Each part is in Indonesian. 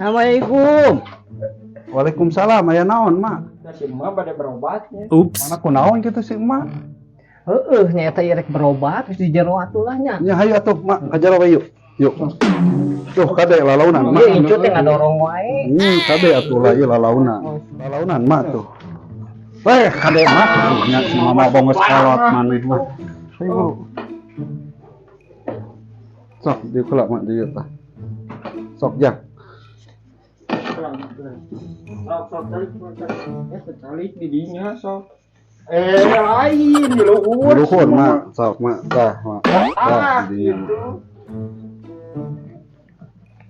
Assalamualaikum. Waalaikumsalam, aya naon, Mak? Si emak pada berobatnya. Ups. Anak kunaon gitu sih, Mak? Heeh, nyata rek berobat terus di jero atuh lah nya. Nya hayu atuh, Mak, ka jero we yuk. Yuk. Tuh kade lalaunan, Mak. Ieu incu teh ngadorong wae. Kade atuh lah ieu lalaunan. Lalaunan, Mak tuh. Weh, kade Mak, nya si mama bongos kolot maneh mah. Ayo. Sok dikeulak Mak di tah. Sok jak. Sok talik di dinya sok. Lain di luhur. Luhur, Mak. Sok, Mak. Tah, Mak. Tah di dinya.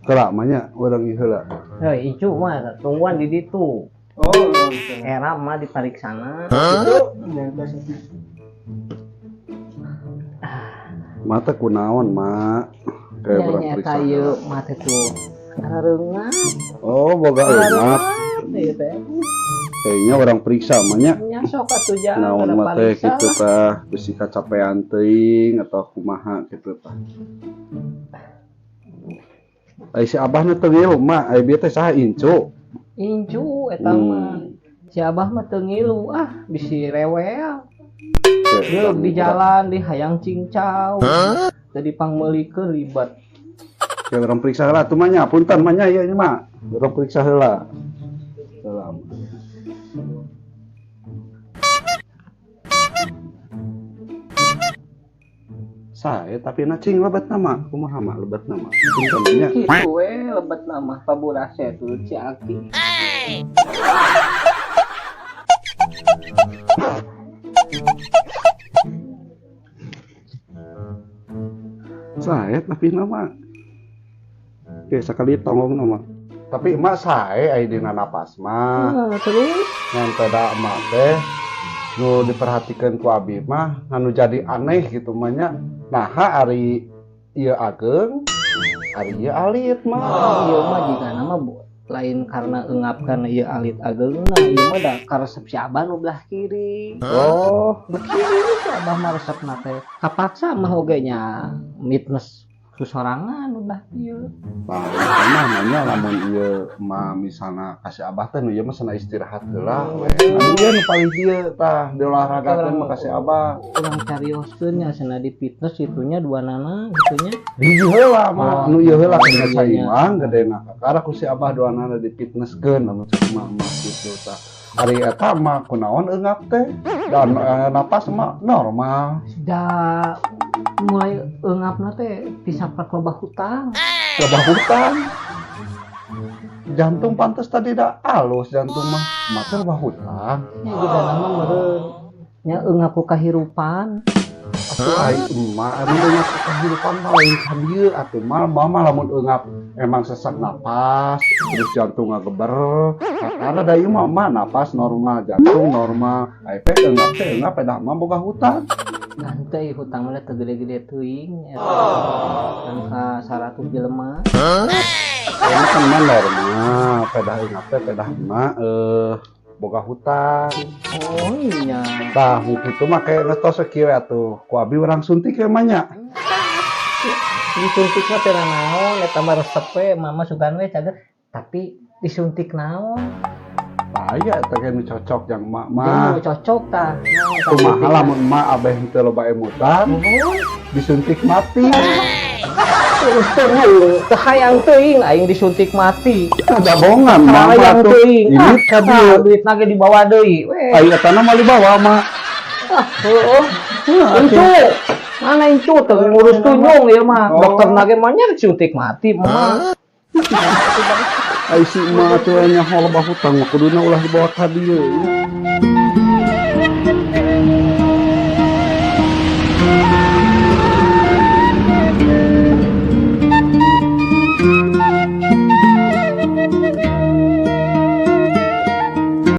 Kelak mah nya urang ieu heula. Heuh, incu mah tungguan di ditu. Era mah dipariksana. Mata kunaon, Mak? Kayak Nya berang nyata periksa. ieu mah teh tuh. Ngareungan. Oh, boga eunap. Ieu teh. Kayaknya orang periksa mah nya. Nya sok atuh jang. Naon pada mah teh pariksa kitu lah. tah, bisi kacapean teuing atau kumaha kitu tah. Ai si abahna teu ngilu, Mak. Ai bieu teh saha incu. Incu eta mah. Si Abah mah teu ngilu, bisi rewel. Dia di jalan di hayang cincau. Tadi pangmeulikeun libat. Kayak orang periksa heula atuh mah nya, punten mah nya ieu mah. Orang periksa heula. Salam. Saya tapi cing lebat nama, kumaha mah lebat nama. Punten nya. Kitu we lebat nama paburase tuh si Aki. Saya tapi nama. Oke, sekali tongong nama. Tapi emak saya ai dina napas mah. Terus Yang pada emak teh nu diperhatikan ku abi mah anu jadi aneh gitu mah nya. Naha ari ieu ageng, ari ieu alit mah. ieu mah jika nama lain karena eungap karena ieu alit ageungna ieu mah da karesep si Abah nu belah kiri. Oh, Kiri si Abah mah resepna teh kapaksa mah oge nya mitnes susorangan udah ieu. nah mah nanya lamun ieu mah misalna kasih abah teh nu ieu mah sana istirahat heula we. Anu ieu nu paling dieu tah diolahragakeun mah kasih abah. Urang carioskeun nya cenah di fitness itunya dua nana gitunya. Hiji heula mah nu ieu heula kena iya. saiman gedena kakara ku si abah duanana di fitnesskeun lamun cuma mah kitu tah. Ari eta mah kunaon eungap teh dan napas mah normal. Da mulai eungapna teh disaprak loba hutang. Loba hutang. Jantung pantas tadi dah alus jantung mah mata loba hutang. Nya juga nama meureun. Nya eungap ku kahirupan. Atuh ai emak ari eungap kehidupan mah lain ka dieu atuh mah mama lamun eungap emang sesak napas terus jantung ngageber karena da ieu mah napas normal jantung normal ai pe eungap teh eungap edah mah boga hutang. Gantei hutang mah teu gede-gede teuing eta. Angka 100 jelema. Ini kan mah normal pedah eungap teh pedah mah boga hutang. Oh iya. Tah kitu mah kayak ngetos kieu atuh ku abi urang suntik ke manya. Disuntik mah teu naon eta mah resep we mama sugan we cager tapi disuntik naon? Aya eta ge nu cocok jang emak Mah mah. cocok tah. Kumaha lamun emak abeh teu loba emutan disuntik mati. Terus teu hayang teuing aing disuntik mati. Ada bongan mah Hayang atuh. teuing. Ini ka dieu. Duitna ge dibawa deui we. Ai eta mah dibawa mah. Heuh. Incu. Mana incu teu ngurus tunyung ieu mah. Dokter nage mah nya disuntik mati mah. Ai si emak teh nya loba hutang mah kuduna ulah dibawa ka dieu.